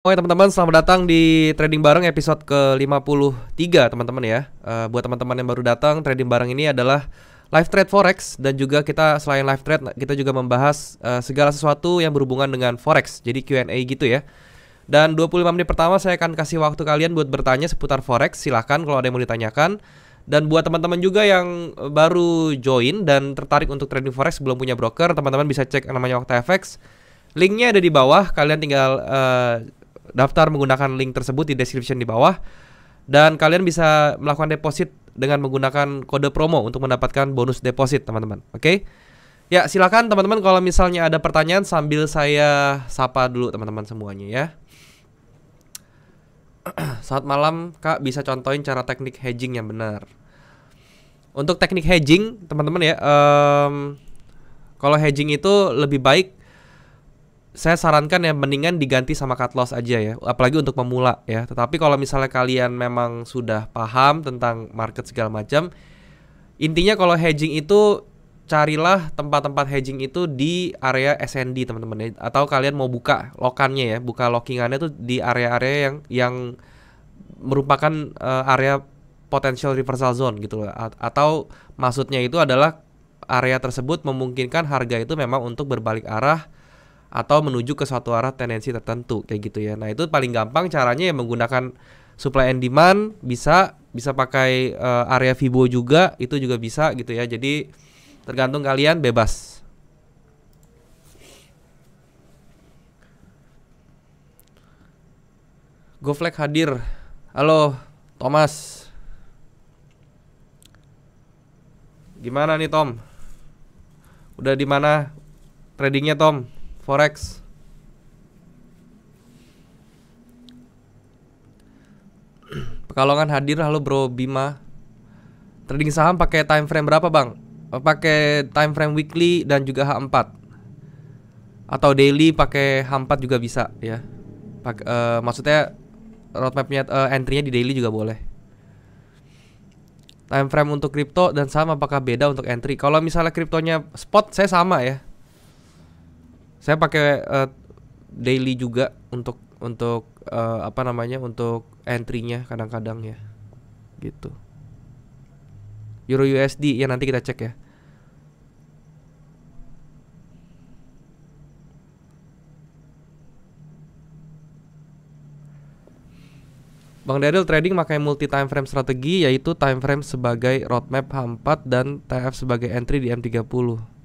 Oke teman-teman, selamat datang di Trading Bareng episode ke-53 teman-teman ya. Buat teman-teman yang baru datang, Trading Bareng ini adalah live trade forex. Dan juga kita selain live trade, kita juga membahas segala sesuatu yang berhubungan dengan forex. Jadi Q&A gitu ya. Dan 25 menit pertama saya akan kasih waktu kalian buat bertanya seputar forex. Silahkan kalau ada yang mau ditanyakan. Dan buat teman-teman juga yang baru join dan tertarik untuk trading forex belum punya broker, teman-teman bisa cek namanya OctaFX. Linknya ada di bawah, kalian tinggal daftar menggunakan link tersebut di description di bawah. Dan kalian bisa melakukan deposit dengan menggunakan kode promo untuk mendapatkan bonus deposit teman-teman. Oke? Ya silakan teman-teman kalau misalnya ada pertanyaan sambil saya sapa dulu teman-teman semuanya ya. Selamat malam Kak, bisa contohin cara teknik hedging yang benar. Untuk teknik hedging teman-teman ya, kalau hedging itu lebih baik saya sarankan ya mendingan diganti sama cut loss aja ya, apalagi untuk pemula ya. Tetapi kalau misalnya kalian memang sudah paham tentang market segala macam, intinya kalau hedging itu carilah tempat-tempat hedging itu di area SND teman-teman ya. Atau kalian mau buka lokannya ya, buka lockingannya tuh di area-area yang merupakan area potential reversal zone gitu loh. Atau maksudnya itu adalah area tersebut memungkinkan harga itu memang untuk berbalik arah atau menuju ke suatu arah tendensi tertentu kayak gitu ya. Nah, itu paling gampang caranya ya menggunakan supply and demand, bisa pakai area Fibo juga, itu juga bisa gitu ya. Jadi tergantung kalian, bebas. GoFlex hadir. Halo, Thomas. Gimana nih, Tom? Udah di mana tradingnya, Tom? Forex. Pekalongan hadir. Halo Bro Bima. Trading saham pakai time frame berapa, Bang? Pakai time frame weekly dan juga H4. Atau daily pakai H4 juga bisa ya. Maksudnya roadmapnya entry-nya di daily juga boleh. Time frame untuk kripto dan saham apakah beda untuk entry? Kalau misalnya kriptonya spot saya sama ya. Saya pakai daily juga untuk apa namanya, untuk entry-nya kadang-kadang ya. Gitu. Euro USD ya, nanti kita cek ya. Bang Daryl trading pakai multi time frame strategi, yaitu time frame sebagai roadmap H4 dan TF sebagai entry di M30.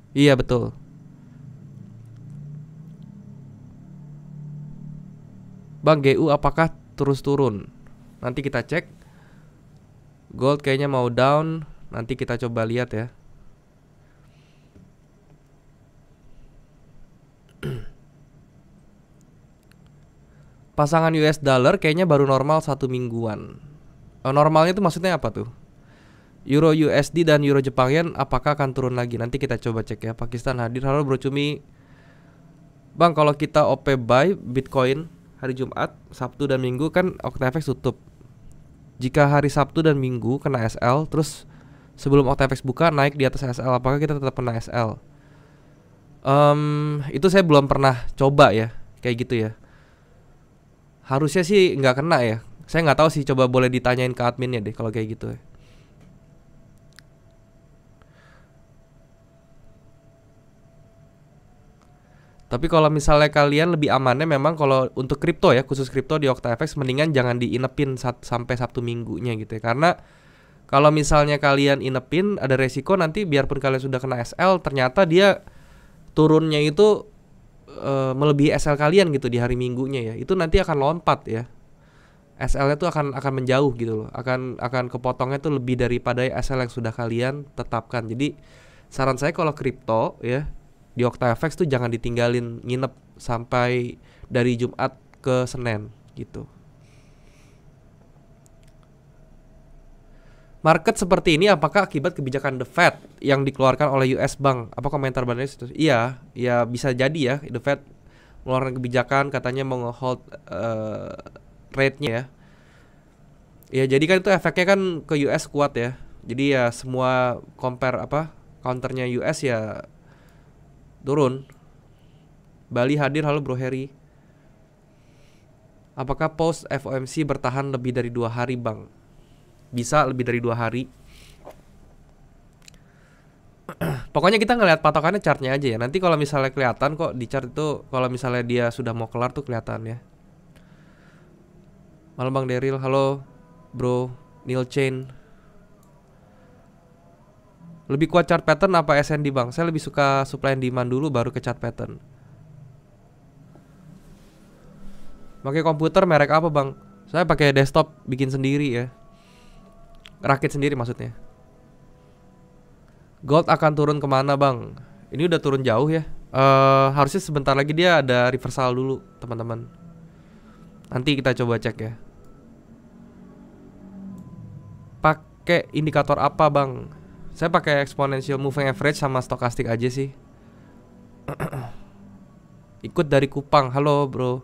Iya betul. Bang GU apakah terus turun? Nanti kita cek. Gold kayaknya mau down. Nanti kita coba lihat ya. Pasangan US dollar kayaknya baru normal 1 mingguan. Normalnya itu maksudnya apa tuh? Euro USD dan Euro Jepang Yen apakah akan turun lagi? Nanti kita coba cek ya. Pakistan hadir. Halo Bro Cumi. Bang, kalau kita OP buy Bitcoin hari Jumat, Sabtu dan Minggu kan OctaFX tutup. Jika hari Sabtu dan Minggu kena SL, terus sebelum OctaFX buka naik di atas SL, apakah kita tetap kena SL? Itu saya belum pernah coba ya, kayak gitu ya. Harusnya sih nggak kena ya. Saya nggak tahu sih, coba boleh ditanyain ke adminnya deh kalau kayak gitu ya. Tapi kalau misalnya kalian lebih amannya memang kalau untuk kripto ya, khusus kripto di OctaFX mendingan jangan diinepin sampai Sabtu Minggunya gitu ya. Karena kalau misalnya kalian inepin ada resiko nanti biarpun kalian sudah kena SL, ternyata dia turunnya itu melebihi SL kalian gitu di hari Minggunya ya. Itu nanti akan lompat ya. SL-nya tuh akan menjauh gitu loh. Akan kepotongnya tuh lebih daripada SL yang sudah kalian tetapkan. Jadi saran saya kalau kripto ya, di OctaFX tuh jangan ditinggalin nginep sampai dari Jumat ke Senin gitu. Market seperti ini apakah akibat kebijakan The Fed yang dikeluarkan oleh US Bank? Apa komentar Bang itu? Iya, ya bisa jadi ya. The Fed mengeluarkan kebijakan katanya mau nge-hold rate-nya ya. Ya jadi kan itu efeknya kan ke US kuat ya. Jadi ya semua counternya US ya turun. Bali hadir, halo Bro Harry. Apakah post FOMC bertahan lebih dari 2 hari bang? Bisa lebih dari 2 hari. Pokoknya kita ngelihat patokannya chartnya aja ya. Nanti kalau misalnya kelihatan kok di chart itu, kalau misalnya dia sudah mau kelar tuh kelihatan ya. Malam Bang Daryl, halo bro Neil Chain. Lebih kuat chart pattern apa SND bang? Saya lebih suka supply and demand dulu baru ke chart pattern. Pakai komputer merek apa bang? Saya pakai desktop bikin sendiri ya. Rakit sendiri maksudnya. Gold akan turun kemana bang? Ini udah turun jauh ya. Harusnya sebentar lagi dia ada reversal dulu teman-teman. Nanti kita coba cek ya. Pakai indikator apa bang? Saya pakai exponential moving average sama stokastik aja sih. Ikut dari Kupang. Halo bro.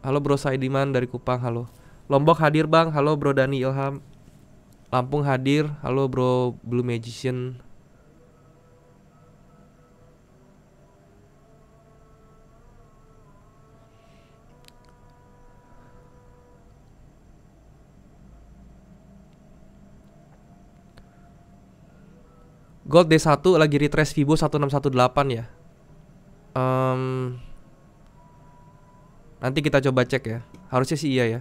Halo bro Saidiman dari Kupang. Halo. Lombok hadir bang. Halo bro Dani Ilham. Lampung hadir. Halo bro Blue Magician. Gold D1 lagi retrace Fibo 1618 ya. Nanti kita coba cek ya. Harusnya sih iya ya.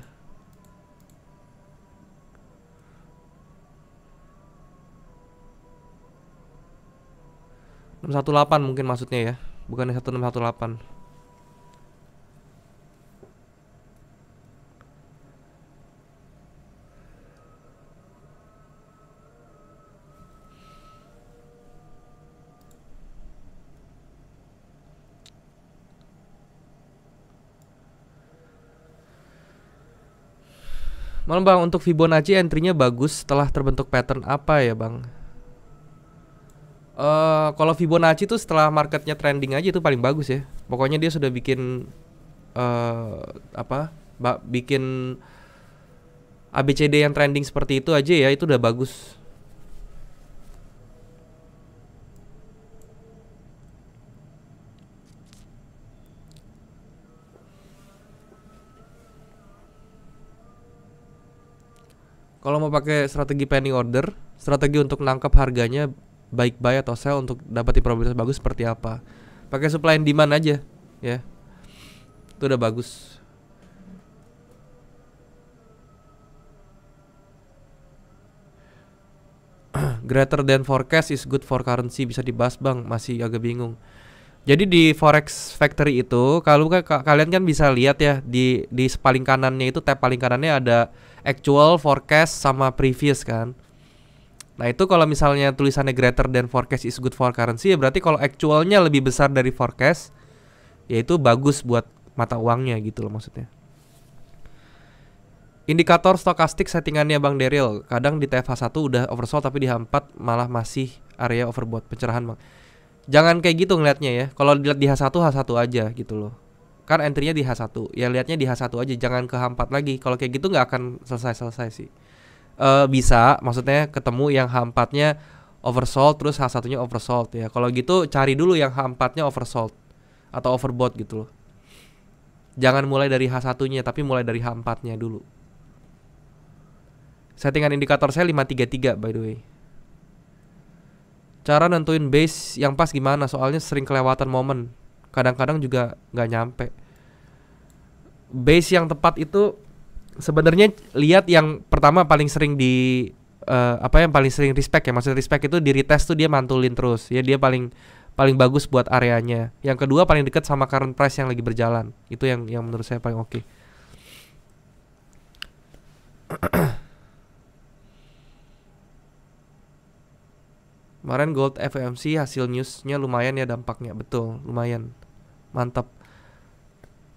.618 mungkin maksudnya ya. Bukan 1618. Malam bang, untuk Fibonacci entry-nya bagus setelah terbentuk pattern apa ya bang? Kalau Fibonacci tuh setelah marketnya trending aja itu paling bagus ya. Pokoknya dia sudah bikin bikin ABCD yang trending seperti itu aja ya, itu udah bagus. Kalau mau pakai strategi pending order, strategi untuk nangkap harganya baik buy atau sell untuk dapetin probabilitas bagus seperti apa? Pakai supply and demand aja, ya. Itu udah bagus. Greater than forecast is good for currency, bisa dibahas bang, masih agak bingung. Jadi di Forex Factory itu kalau kalian kan bisa lihat ya di paling kanannya itu tab paling kanannya ada actual, forecast sama previous kan. Nah itu kalau misalnya tulisannya greater than forecast is good for currency ya berarti kalau actualnya lebih besar dari forecast ya itu bagus buat mata uangnya gitu loh maksudnya. Indikator stokastik settingannya Bang Daryl, kadang di TFH1 udah oversold tapi di H4 malah masih area overbought, pencerahan bang. Jangan kayak gitu ngeliatnya ya. Kalau dilihat di H1 aja gitu loh. Kan entry-nya di H1. Ya lihatnya di H1 aja, jangan ke H4 lagi. Kalau kayak gitu nggak akan selesai sih. Bisa, maksudnya ketemu yang H4-nya oversold terus H1-nya oversold ya. Kalau gitu cari dulu yang H4-nya oversold atau overbought gitu loh. Jangan mulai dari H1-nya tapi mulai dari H4-nya dulu. Settingan indikator saya 533 by the way. Cara nentuin base yang pas gimana? Soalnya sering kelewatan momen. Kadang-kadang juga nggak nyampe. Base yang tepat itu sebenarnya lihat yang pertama paling sering yang paling sering respect ya. Maksudnya respect itu di retest tuh dia mantulin terus. Ya dia paling bagus buat areanya. Yang kedua paling dekat sama current price yang lagi berjalan. Itu yang menurut saya paling oke. Kemarin Gold FOMC hasil newsnya lumayan ya dampaknya. Betul, lumayan. Mantap.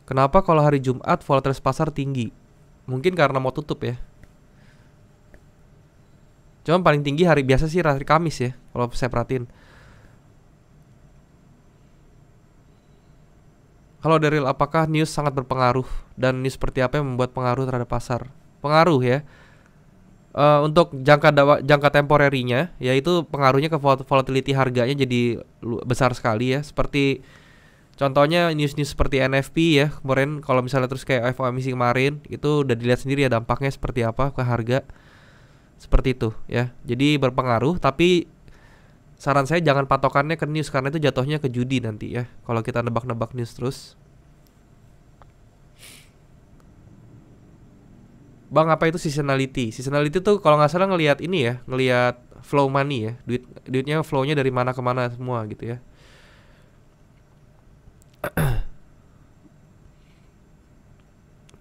Kenapa kalau hari Jumat volatilitas pasar tinggi? Mungkin karena mau tutup ya. Cuma paling tinggi hari biasa sih hari Kamis ya, kalau saya perhatiin. Kalau Daryl, apakah news sangat berpengaruh? Dan news seperti apa yang membuat pengaruh terhadap pasar? Pengaruh ya. Untuk jangka temporerinya, yaitu pengaruhnya ke volatility harganya jadi besar sekali ya. Seperti Contohnya news-news seperti NFP ya kemarin, kalau misalnya terus kayak FOMC kemarin itu udah dilihat sendiri ya dampaknya seperti apa ke harga, seperti itu ya. Jadi berpengaruh, tapi saran saya jangan patokannya ke news karena itu jatuhnya ke judi nanti ya. Kalau kita nebak-nebak news terus. Bang, apa itu seasonality? Seasonality tuh kalau nggak salah ngelihat ini ya, ngelihat flow money ya, duitnya flownya dari mana ke mana semua gitu ya.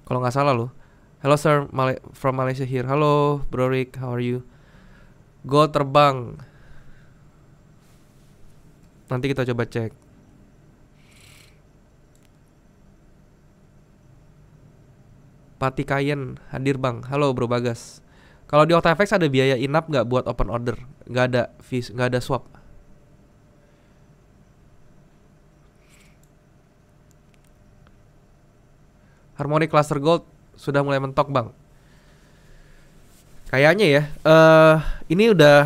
Kalau nggak salah loh. Hello sir, from Malaysia here. Halo Bro Rick, how are you? Go terbang. Nanti kita coba cek. Pati Kayen hadir bang. Halo Bro Bagas. Kalau di OKTavex ada biaya in-app nggak buat open order? Nggak ada fees, nggak ada swap. Harmonic Cluster Gold sudah mulai mentok bang. Kayaknya ya. Ini udah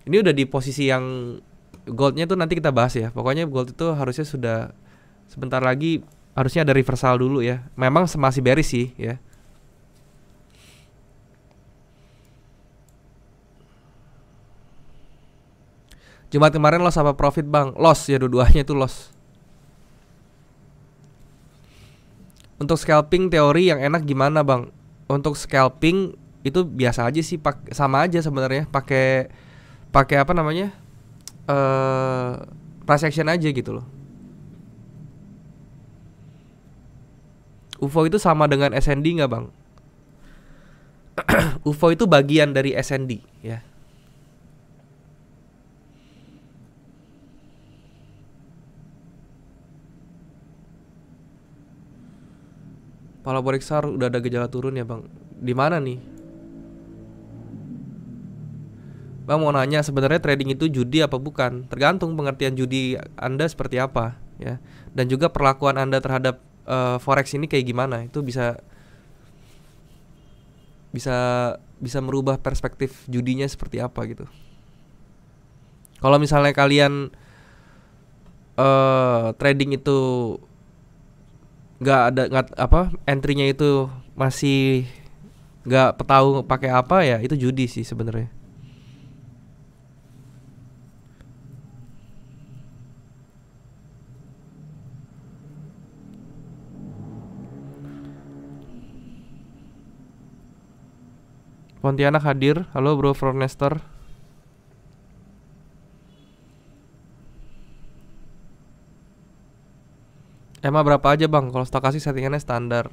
ini udah di posisi yang goldnya tuh nanti kita bahas ya. Pokoknya gold itu harusnya sudah sebentar lagi harusnya ada reversal dulu ya. Memang masih bearish sih ya. Jumat kemarin loss apa profit bang? Loss ya, dua-duanya itu loss. Untuk scalping teori yang enak gimana bang? Untuk scalping itu biasa aja sih, sama aja sebenarnya. Pakai apa namanya? Price action aja gitu loh. UFO itu sama dengan SND nggak bang? UFO itu bagian dari SND ya. Parabolic SAR udah ada gejala turun ya bang. Di mana nih? Bang mau nanya, sebenarnya trading itu judi apa bukan? Tergantung pengertian judi Anda seperti apa ya. Dan juga perlakuan Anda terhadap forex ini kayak gimana. Itu bisa merubah perspektif judinya seperti apa gitu. Kalau misalnya kalian trading itu nggak apa, entry-nya itu masih nggak tahu pakai apa ya, itu judi sih sebenarnya. Pontianak hadir. Halo Bro Fornester. EMA berapa aja bang? Kalau stokastik settingannya standar.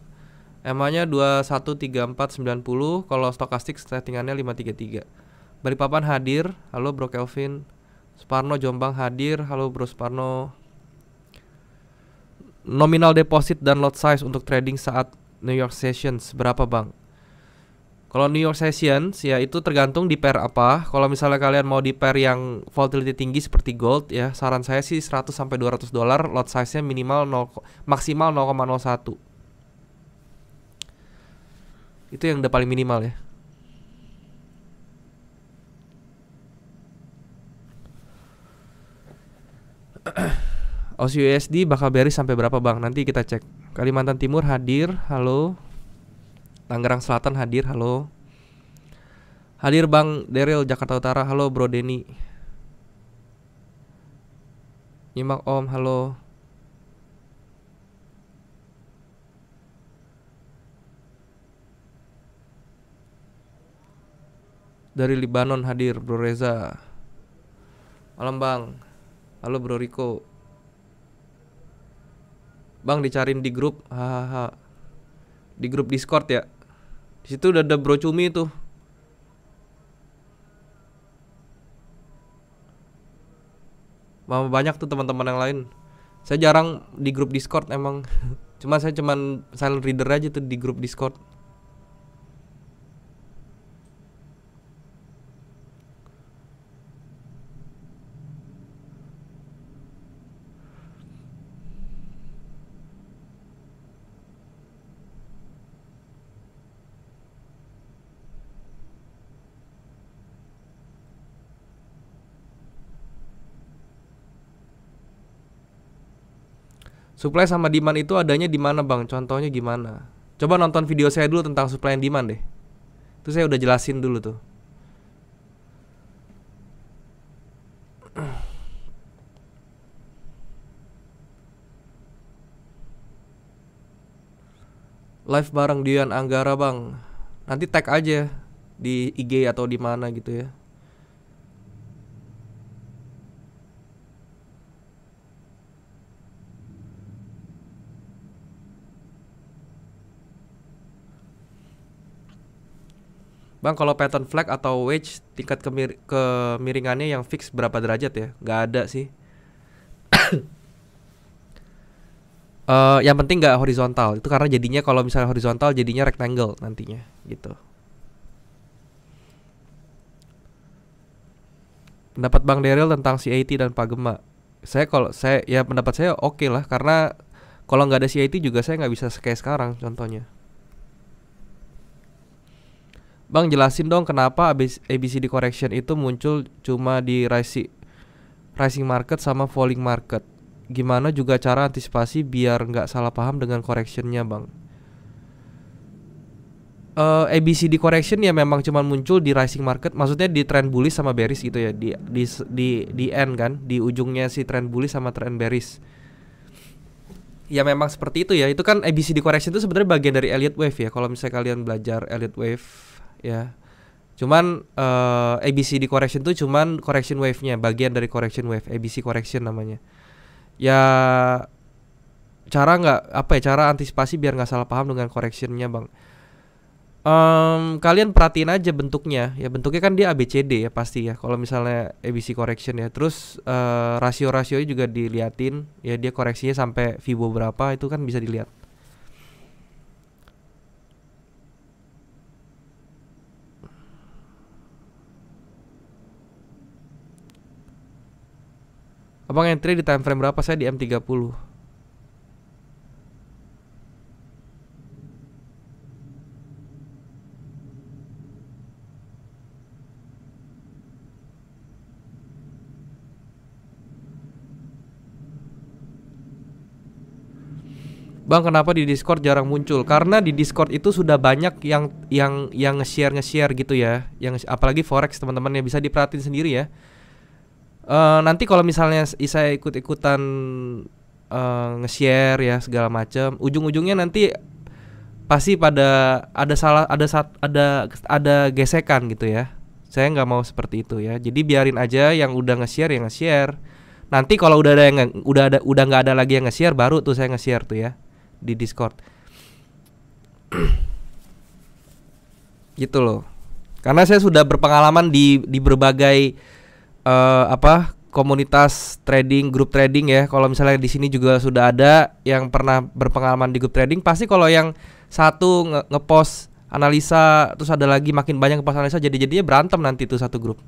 EMA-nya 213490, kalau stokastik settingannya 533. Balikpapan hadir. Halo Bro Kelvin. Suparno Jombang hadir. Halo Bro Suparno. Nominal deposit dan lot size untuk trading saat New York Sessions berapa bang? Kalau New York Sessions ya itu tergantung di pair apa. Kalau misalnya kalian mau di pair yang volatility tinggi seperti gold ya, saran saya sih 100 sampai $200, lot size-nya minimal 0, maksimal 0,01. Itu yang udah paling minimal ya. Aussie USD bakal bearish sampai berapa bang? Nanti kita cek. Kalimantan Timur hadir. Halo. Tangerang Selatan hadir. Halo. Hadir Bang Daryl Jakarta Utara. Halo Bro Denny. Nyimak Om. Halo. Dari Libanon hadir Bro Reza. Malam Bang. Halo Bro Riko. Bang dicariin di grup. Hahaha. Di grup Discord ya. Di situ udah ada Bro Cumi tuh. Banyak tuh teman-teman yang lain. Saya jarang di grup Discord emang. Saya cuman silent reader aja tuh di grup Discord. Supply sama demand itu adanya di mana bang? Contohnya gimana? Coba nonton video saya dulu tentang supply and demand deh. Itu saya udah jelasin dulu tuh. Live bareng Dian Anggara bang. Nanti tag aja di IG atau di mana gitu ya. Bang, kalau pattern flag atau wedge tingkat kemiringannya yang fix berapa derajat ya? Nggak ada sih. Yang penting nggak horizontal. Itu karena jadinya kalau misalnya horizontal jadinya rectangle nantinya gitu. Pendapat Bang Daryl tentang CAT dan Pagema. Saya ya pendapat saya oke lah, karena kalau nggak ada CAT juga saya nggak bisa kayak sekarang contohnya. Bang, jelasin dong kenapa ABCD correction itu muncul cuma di rising market sama falling market. Gimana juga cara antisipasi biar nggak salah paham dengan correctionnya bang? ABCD correction ya memang cuma muncul di rising market, maksudnya di trend bullish sama bearish gitu ya, di end kan, di ujungnya si trend bullish sama trend bearish. Ya memang seperti itu ya. Itu kan ABCD correction itu sebenarnya bagian dari Elliott wave ya. Kalau misalnya kalian belajar Elliott wave ya. Cuman ABCD correction itu cuman correction wave-nya, bagian dari correction wave, ABC correction namanya. Ya cara antisipasi biar nggak salah paham dengan correctionnya bang. Kalian perhatiin aja bentuknya. Ya bentuknya kan dia ABCD ya pasti ya. Kalau misalnya ABC correction ya. Terus rasio-rasionya juga diliatin. Ya dia koreksinya sampai Fibo berapa itu kan bisa dilihat. Abang entry di time frame berapa? Saya di M30. Bang, kenapa di Discord jarang muncul? Karena di Discord itu sudah banyak yang nge-share gitu ya. Yang apalagi forex teman-teman yang bisa diperhatiin sendiri ya. Nanti kalau misalnya saya ikut-ikutan nge-share ya segala macam, ujung-ujungnya nanti pasti ada gesekan gitu ya. Saya nggak mau seperti itu ya. Jadi biarin aja yang udah nge-share yang nge-share. Nanti kalau udah ada yang udah nggak ada lagi yang nge-share, baru tuh saya nge-share tuh ya di Discord. Gitu loh. Karena saya sudah berpengalaman di berbagai komunitas trading, grup trading ya. Kalau misalnya di sini juga sudah ada yang pernah berpengalaman di grup trading, pasti kalau yang satu ngepost analisa, terus ada lagi makin banyak ngepost analisa, jadinya berantem nanti tuh satu grup.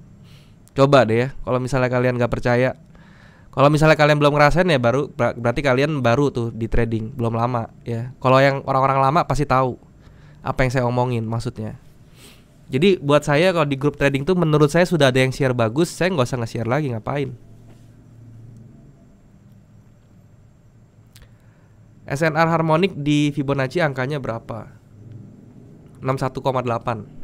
Coba deh ya, kalau misalnya kalian nggak percaya. Kalau misalnya kalian belum ngerasain ya berarti kalian baru tuh di trading, belum lama ya. Kalau yang orang-orang lama pasti tahu apa yang saya omongin maksudnya. Jadi buat saya kalau di grup trading tuh menurut saya sudah ada yang share bagus, saya nggak usah nge-share lagi, ngapain. SNR harmonik di Fibonacci angkanya berapa? 61,8.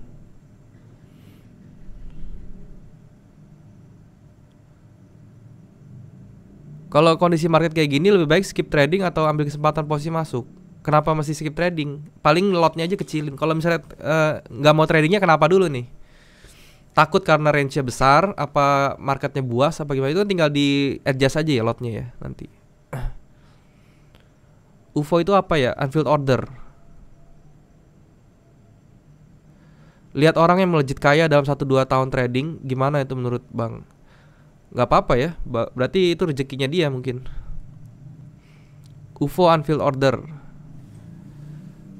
Kalau kondisi market kayak gini lebih baik skip trading atau ambil kesempatan posisi masuk? Kenapa mesti skip trading? Paling lotnya aja kecilin. Kalau misalnya nggak mau tradingnya, kenapa dulu nih? Takut karena range-nya besar, apa marketnya buas, apa gimana? Itu kan tinggal di adjust aja ya lotnya ya nanti. UFO itu apa ya? Unfilled order. Lihat orang yang melejit kaya dalam 1-2 tahun trading, gimana itu menurut Bang? Gak apa-apa ya, berarti itu rezekinya dia mungkin. UFO unfilled order.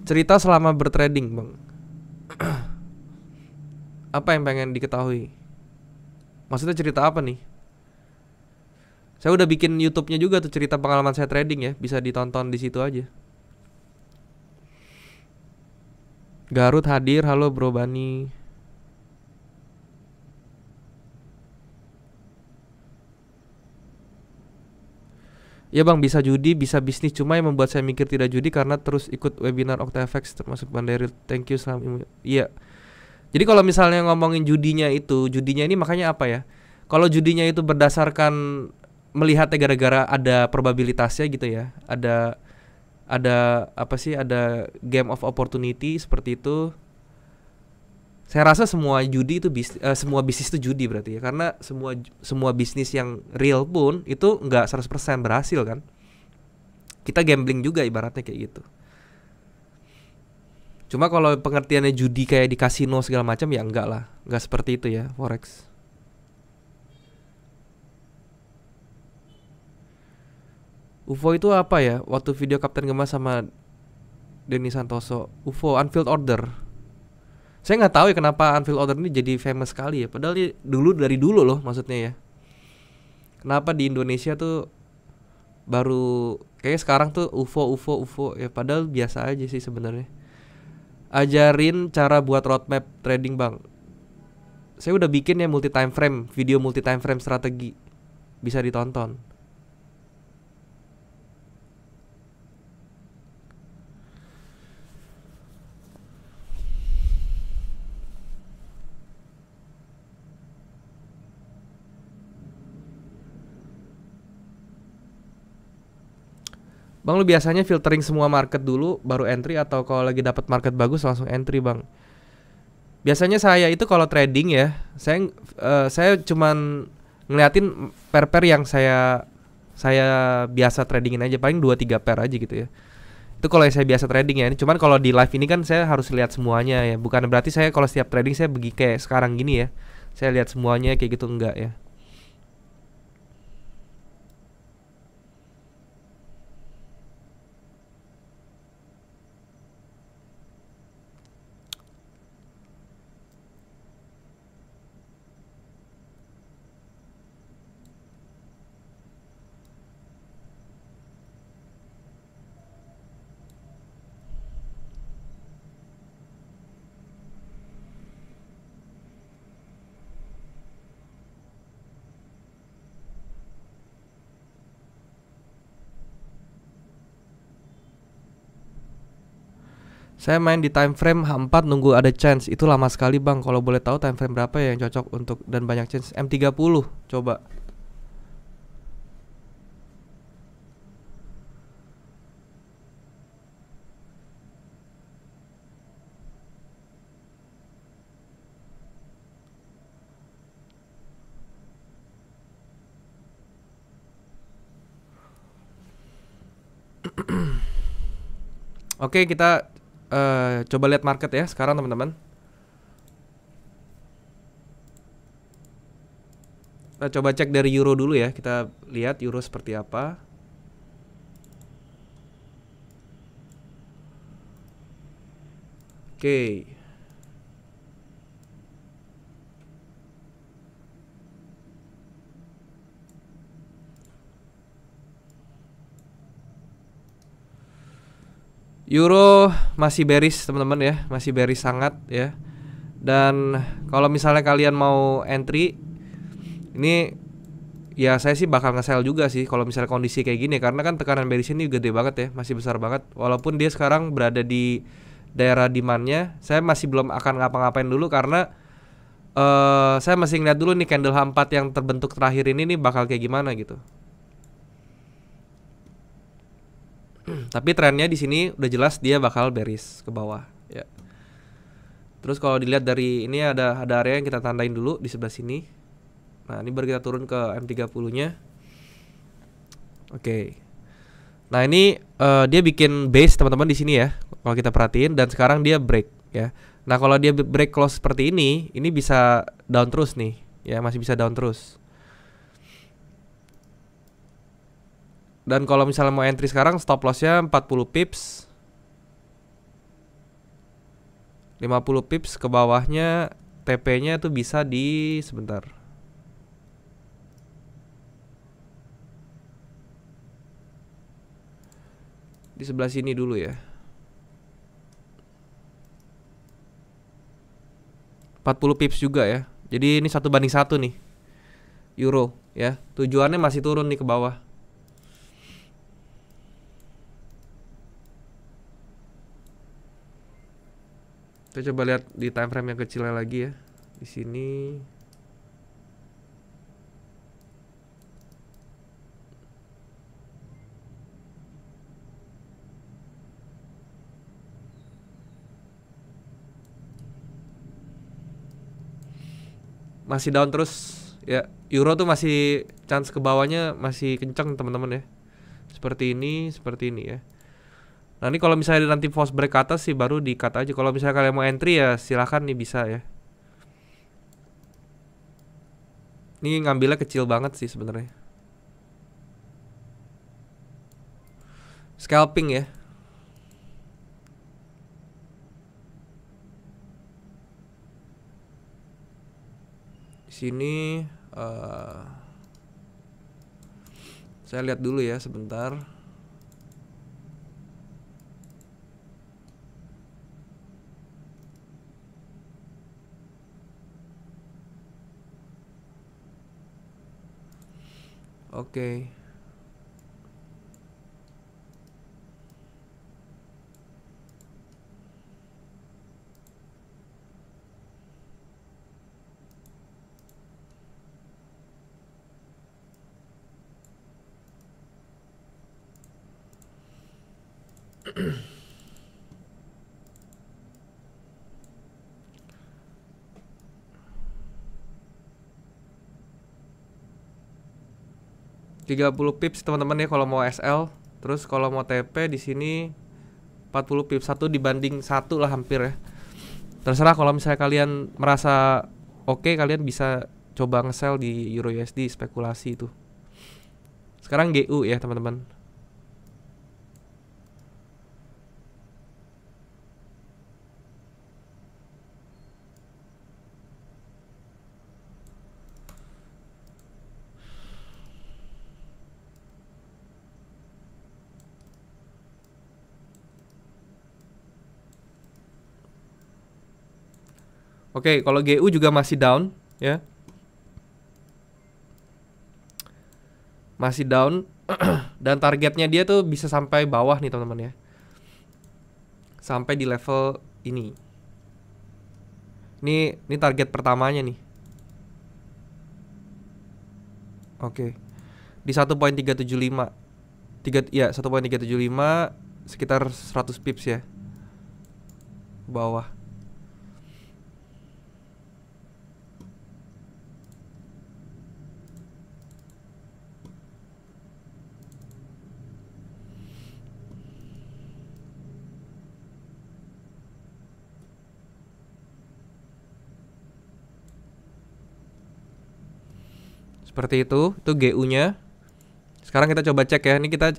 Cerita selama bertrading bang. Apa yang pengen diketahui? Maksudnya cerita apa nih? Saya udah bikin YouTube-nya juga tuh, cerita pengalaman saya trading ya, bisa ditonton di situ aja. Garut hadir, halo Bro Bani. Ya bang, bisa judi, bisa bisnis. Cuma yang membuat saya mikir tidak judi karena terus ikut webinar OctaFX termasuk Bang Daryl. Thank you, salam. Iya. Jadi kalau misalnya ngomongin judinya itu, judinya ini makanya apa ya? Kalau judinya itu berdasarkan melihatnya gara-gara ada probabilitasnya gitu ya. Ada apa sih? Ada game of opportunity seperti itu. Saya rasa semua judi itu semua bisnis itu judi berarti ya. Karena semua bisnis yang real pun itu nggak 100% berhasil kan. Kita gambling juga ibaratnya kayak gitu. Cuma kalau pengertiannya judi kayak di kasino segala macam ya enggak lah. Enggak seperti itu ya forex. UFO itu apa ya? Waktu video Kapten Gemas sama Denny Santoso, UFO Unfilled Order. Saya nggak tahu ya kenapa Unfilled Order ini jadi famous sekali ya. Padahal dia dari dulu loh maksudnya ya. Kenapa di Indonesia tuh baru kayak sekarang tuh UFO ya, padahal biasa aja sih sebenarnya. Ajarin cara buat roadmap trading bang. Saya udah bikin ya video multi time frame strategi, bisa ditonton. Bang, lu biasanya filtering semua market dulu baru entry atau kalau lagi dapat market bagus langsung entry bang? Biasanya saya itu kalau trading ya, saya cuman ngeliatin pair yang saya biasa tradingin aja, paling 2-3 pair aja gitu ya. Itu kalau saya biasa trading ya. Cuman kalau di live ini kan saya harus lihat semuanya ya. Bukan berarti saya kalau setiap trading saya pergi kayak sekarang gini ya. Saya lihat semuanya kayak gitu, enggak ya. Saya main di time frame H4 nunggu ada chance. Itu lama sekali bang. Kalau boleh tahu time frame berapa ya yang cocok untuk dan banyak chance? M30 coba. Oke, kita coba lihat market ya sekarang teman-teman. Kita coba cek dari euro dulu ya. Kita lihat euro seperti apa. Oke. Euro masih bearish teman-teman ya, masih bearish sangat ya. Dan kalau misalnya kalian mau entry, ini ya saya sih bakal nge-sell juga sih kalau misalnya kondisi kayak gini, karena kan tekanan bearish ini gede banget ya, masih besar banget. Walaupun dia sekarang berada di daerah demand-nya, saya masih belum akan ngapa-ngapain dulu karena saya masih ngeliat dulu nih candle H4 yang terbentuk terakhir ini nih bakal kayak gimana gitu. Tapi trennya di sini udah jelas dia bakal bearish ke bawah ya. Terus kalau dilihat dari ini ada area yang kita tandain dulu di sebelah sini. Nah, ini baru kita turun ke M30-nya. Oke. Nah, ini dia bikin base teman-teman di sini ya. Kalau kita perhatiin, dan sekarang dia break ya. Nah, kalau dia break close seperti ini bisa down terus nih ya, masih bisa down terus. Dan kalau misalnya mau entry sekarang stop lossnya 40 pips, 50 pips ke bawahnya. TP-nya tuh bisa di sebentar. Di sebelah sini dulu ya. 40 pips juga ya. Jadi ini 1:1 nih euro ya. Tujuannya masih turun nih ke bawah. Kita coba lihat di time frame yang kecilnya lagi ya. Di sini masih down terus ya. Euro tuh masih chance ke bawahnya masih kencang teman-teman ya. Seperti ini ya. Nah ini kalau misalnya nanti false break ke atas sih baru di cut aja. Kalau misalnya kalian mau entry ya silahkan nih, bisa ya. Ini ngambilnya kecil banget sih sebenarnya. Scalping ya. Di sini saya lihat dulu ya sebentar. Oke. $30 teman-teman ya kalau mau SL. Terus kalau mau TP di sini 40 pips, 1 banding 1 lah hampir ya. Terserah kalau misalnya kalian merasa oke, kalian bisa coba nge-sell di Euro USD spekulasi itu. Sekarang GU ya teman-teman. Oke, kalau GU juga masih down ya. Masih down dan targetnya dia tuh bisa sampai bawah nih teman-teman ya. Sampai di level ini. Ini target pertamanya nih. Oke. Di 1.375. 1.375 sekitar 100 pips ya. Bawah. Seperti itu GU-nya. Sekarang kita coba cek ya. Ini kita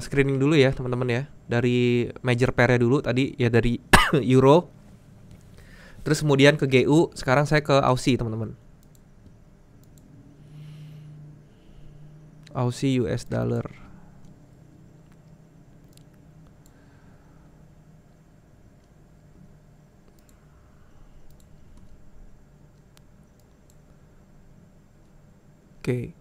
screening dulu ya teman-teman ya. Dari major pair-nya dulu tadi ya, dari Euro. Terus kemudian ke GU. Sekarang saya ke Aussie teman-teman. Aussie US dollar. Oke.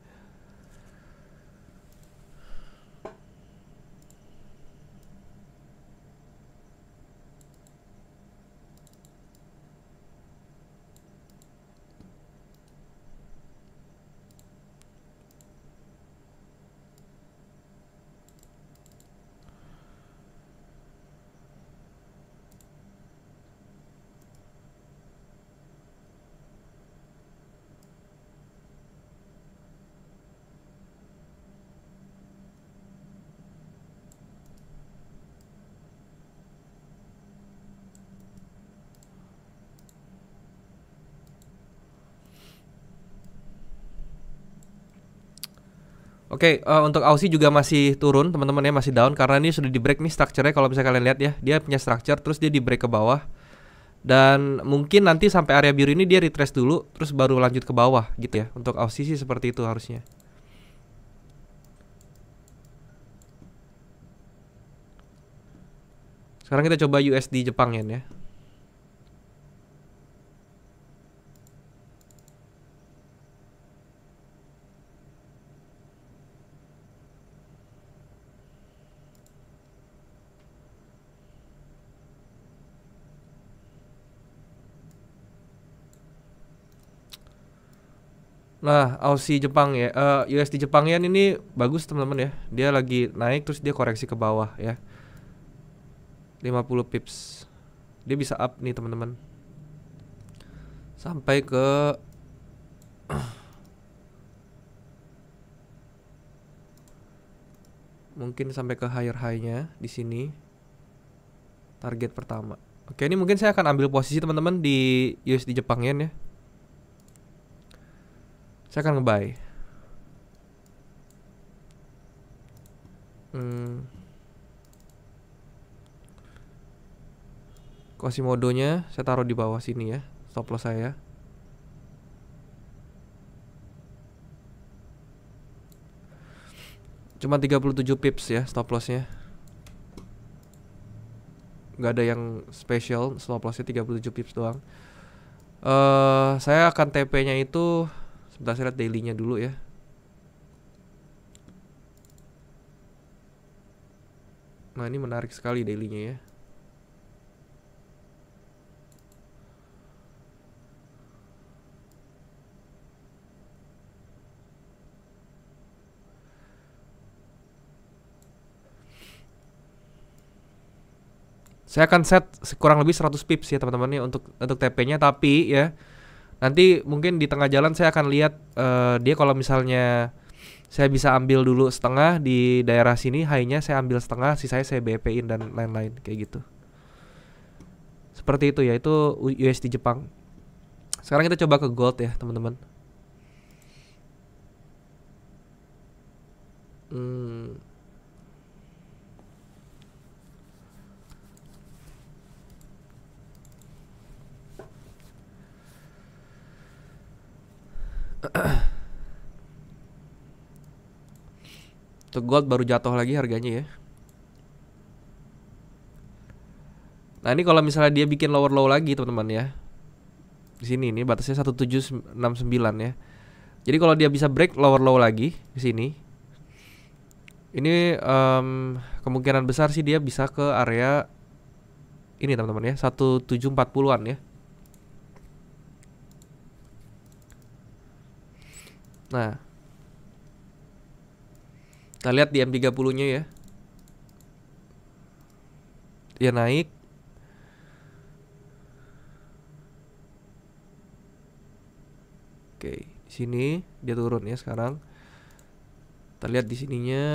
Oke, untuk Aussie juga masih turun teman-teman ya, masih down karena ini sudah di break nih structure-nya. Kalau misalnya kalian lihat ya, dia punya structure terus dia di break ke bawah. Dan mungkin nanti sampai area biru ini dia retrace dulu terus baru lanjut ke bawah gitu ya. Untuk Aussie sih seperti itu harusnya. Sekarang kita coba USD Jepang yen ya. Nah, Aussie Jepang ya, USD Jepang yen ini bagus teman-teman ya. Dia lagi naik terus dia koreksi ke bawah ya. 50 pips. Dia bisa up nih teman-teman. Sampai ke mungkin sampai ke higher high-nya di sini. Target pertama. Oke, ini mungkin saya akan ambil posisi teman-teman di USD Jepang yen ya. Saya akan nge-buy. Quasimodo-nya saya taruh di bawah sini ya, stop loss saya. Cuma 37 pips ya stop lossnya. Nggak ada yang spesial, stop lossnya 37 pips doang. Saya akan TP-nya itu sebentar, saya lihat daily-nya dulu ya. Nah, ini menarik sekali daily-nya ya. Saya akan set kurang lebih 100 pips ya teman-teman ya untuk TP-nya, tapi ya nanti mungkin di tengah jalan saya akan lihat dia kalau misalnya saya bisa ambil dulu setengah di daerah sini, high-nya saya ambil setengah, sisanya saya BP-in dan lain-lain kayak gitu. Seperti itu ya, itu USD Jepang. Sekarang kita coba ke gold ya teman-teman. Untuk gold baru jatuh lagi harganya ya. Nah, ini kalau misalnya dia bikin lower low lagi teman-teman ya. Di sini ini batasnya 1769 ya. Jadi kalau dia bisa break lower low lagi di sini, ini kemungkinan besar sih dia bisa ke area ini teman-teman ya, 1740-an ya. Nah, kita lihat di M30-nya ya. Dia naik. Oke, di sini dia turun ya sekarang. Kita lihat di sininya.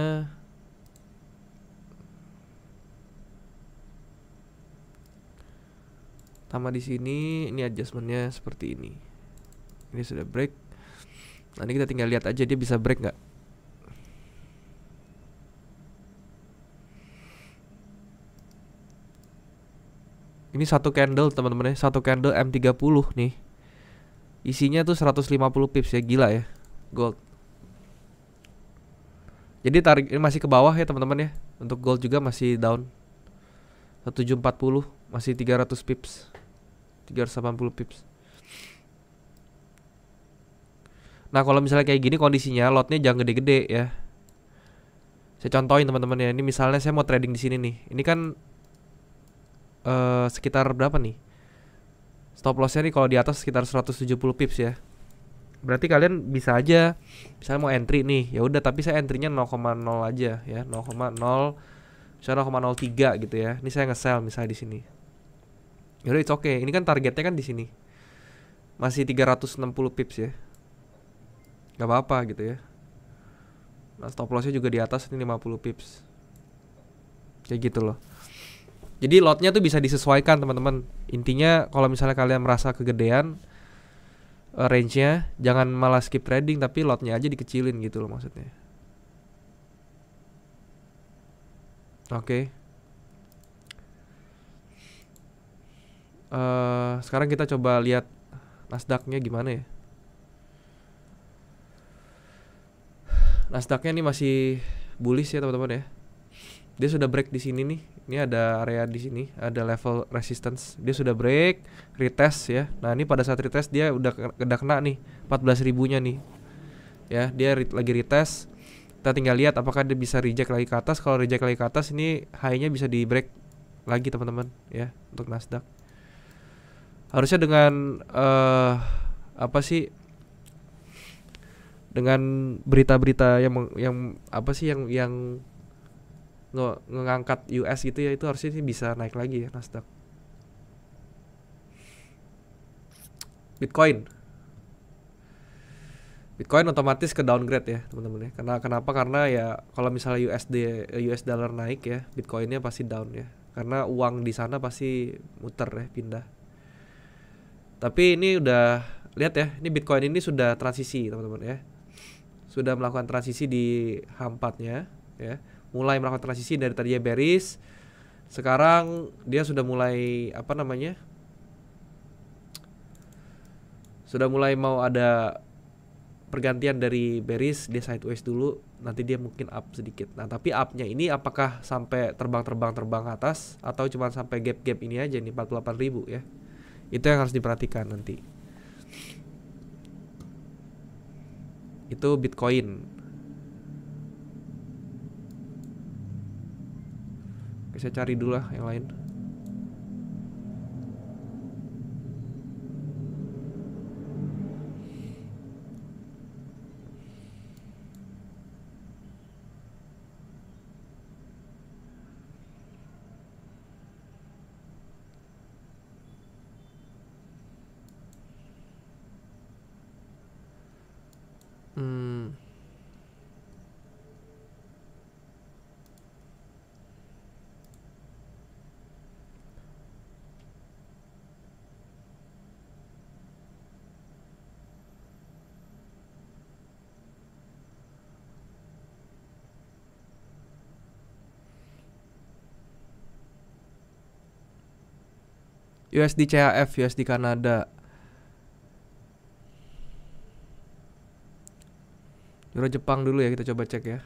Sama di sini, ini adjustmentnya seperti ini. Ini sudah break. Nanti kita tinggal lihat aja dia bisa break nggak. Ini satu candle teman-teman ya, satu candle M30 nih. Isinya tuh 150 pips ya, gila ya gold. Jadi tarik ini masih ke bawah ya teman-teman ya. Untuk gold juga masih down 1740, masih 300 pips, 380 pips. Nah, kalau misalnya kayak gini kondisinya, lotnya jangan gede-gede ya. Saya contohin teman-teman ya. Ini misalnya saya mau trading di sini nih. Ini kan sekitar berapa nih? Stop lossnya nih kalau di atas sekitar 170 pips ya. Berarti kalian bisa aja misalnya mau entry nih, ya udah tapi saya entry-nya 0,0 aja ya, 0,0 misalnya 0,03 gitu ya. Ini saya nge-sell misalnya di sini. Ya udah, it's okay. Ini kan targetnya kan di sini. Masih 360 pips ya. Gak apa-apa gitu ya. Nah, stop lossnya juga di atas ini 50 pips. Kayak gitu loh. Jadi lotnya tuh bisa disesuaikan teman-teman. Intinya kalau misalnya kalian merasa kegedean range-nya, jangan malah skip trading, tapi lotnya aja dikecilin gitu loh maksudnya. Oke. Sekarang kita coba lihat Nasdaq-nya gimana ya. Nasdaq-nya ini masih bullish ya teman-teman ya. Dia sudah break di sini nih. Ini ada area di sini, ada level resistance. Dia sudah break, retest ya. Nah, ini pada saat retest dia udah kena nih 14 ribunya nih. Ya, dia lagi retest. Kita tinggal lihat apakah dia bisa reject lagi ke atas. Kalau reject lagi ke atas, ini high-nya bisa di break lagi teman-teman ya untuk Nasdaq. Harusnya dengan apa sih? dengan berita-berita yang apa sih yang ngangkat US gitu ya, itu harusnya sih bisa naik lagi ya Nasdaq. Bitcoin Bitcoin otomatis ke downgrade ya teman-teman ya. Kenapa? Karena ya kalau misalnya US dollar naik ya, Bitcoinnya pasti down ya. Karena uang di sana pasti muter ya, pindah. Tapi ini udah lihat ya, ini Bitcoin ini sudah transisi teman-teman ya. Sudah melakukan transisi di H4-nya ya. Mulai melakukan transisi dari tadinya bearish, sekarang dia sudah mulai apa namanya? Sudah mulai mau ada pergantian dari bearish, dia sideways dulu, nanti dia mungkin up sedikit. Nah tapi upnya ini apakah sampai terbang atas atau cuma sampai gap ini aja nih 48.000 ya, itu yang harus diperhatikan nanti. Itu Bitcoin. Oke, saya cari dulu lah yang lain. USD CHF, USD Kanada, Euro Jepang dulu ya, kita coba cek ya.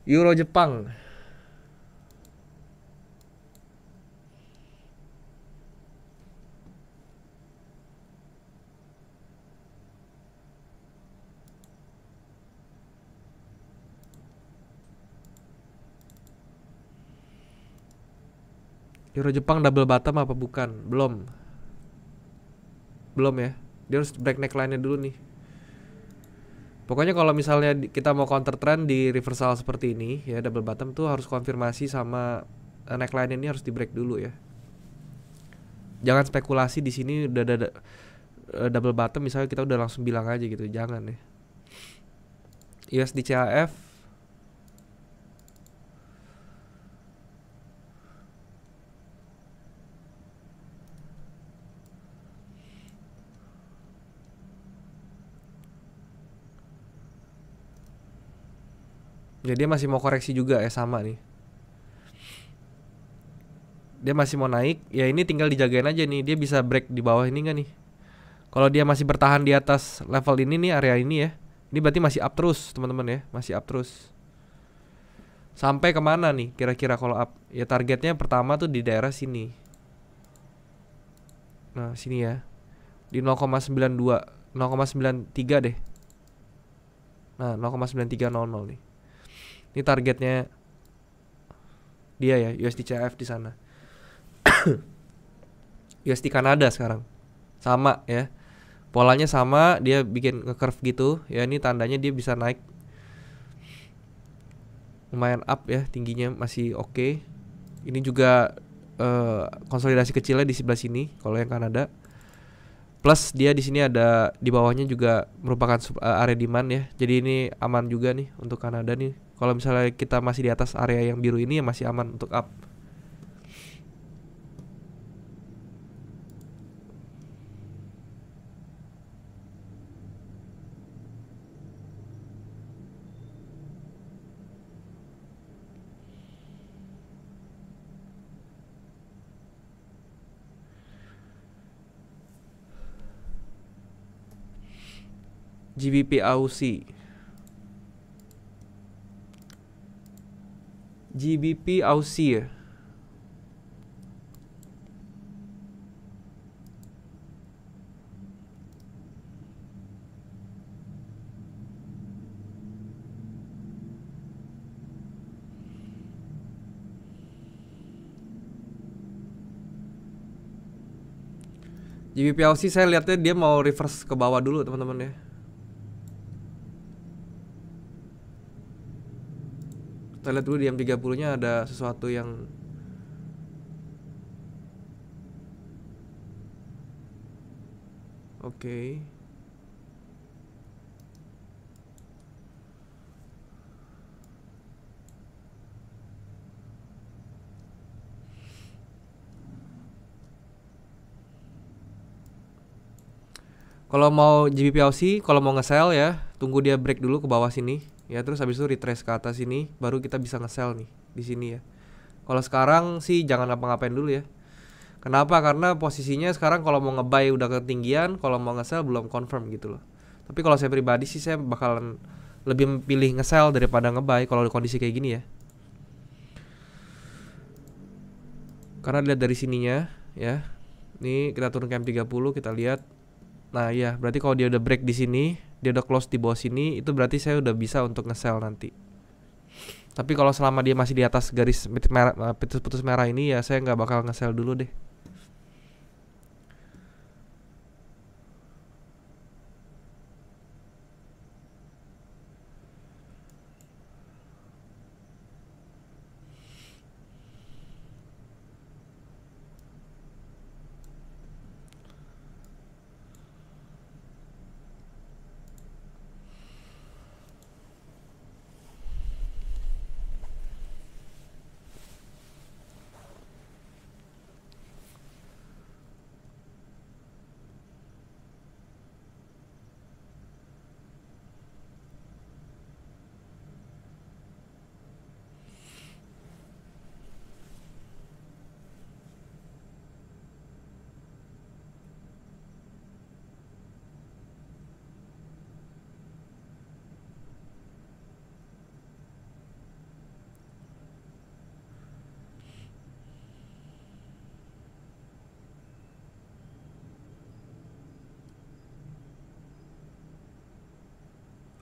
Euro Jepang. Euro Jepang double bottom apa bukan? Belum ya. Dia harus break neckline-nya dulu nih. Pokoknya kalau misalnya kita mau counter trend di reversal seperti ini ya, double bottom tuh harus konfirmasi sama neckline ini harus di break dulu ya. Jangan spekulasi di sini udah ada double bottom misalnya kita udah langsung bilang aja gitu, jangan ya. USD CHF ya, dia masih mau koreksi juga ya, sama nih. Dia masih mau naik, ya ini tinggal dijagain aja nih, dia bisa break di bawah ini nggak nih. Kalau dia masih bertahan di atas level ini nih, area ini ya, ini berarti masih up terus teman-teman ya, masih up terus. Sampai kemana nih kira-kira kalau up? Ya targetnya pertama tuh di daerah sini. Nah sini ya, di 0,92, 0,93 deh. Nah 0,9300 nih. Ini targetnya dia ya, USD CHF di sana. USD Kanada sekarang sama ya, polanya sama, dia bikin nge-curve gitu ya. Ini tandanya dia bisa naik lumayan up ya, tingginya masih oke. Ini juga konsolidasi kecilnya di sebelah sini kalau yang Kanada. Plus dia di sini ada di bawahnya juga merupakan area demand ya. Jadi ini aman juga nih untuk Kanada nih. Kalau misalnya kita masih di atas area yang biru ini ya masih aman untuk up. GBP Aussie, GBP Aussie ya. JBPLC saya lihatnya dia mau reverse ke bawah dulu teman-teman ya. Kita lihat dulu di M30 nya ada sesuatu yang oke. Kalau mau JBPLC, kalau mau nge-sell ya, tunggu dia break dulu ke bawah sini ya, terus habis itu retrace ke atas sini, baru kita bisa nge-sell nih di sini ya. Kalau sekarang sih jangan ngapa-ngapain dulu ya. Kenapa? Karena posisinya sekarang kalau mau nge-buy udah ketinggian, kalau mau nge-sell belum confirm gitu loh. Tapi kalau saya pribadi sih saya bakalan lebih pilih nge-sell daripada nge-buy kalau kondisi kayak gini ya. Karena lihat dari sininya ya. Nih kita turun ke M30, kita lihat. Nah iya, berarti kalau dia udah break di sini, dia udah close di bawah sini, itu berarti saya udah bisa untuk nge-sell nanti. Tapi kalau selama dia masih di atas garis putus merah ini ya saya nggak bakal nge-sell dulu deh.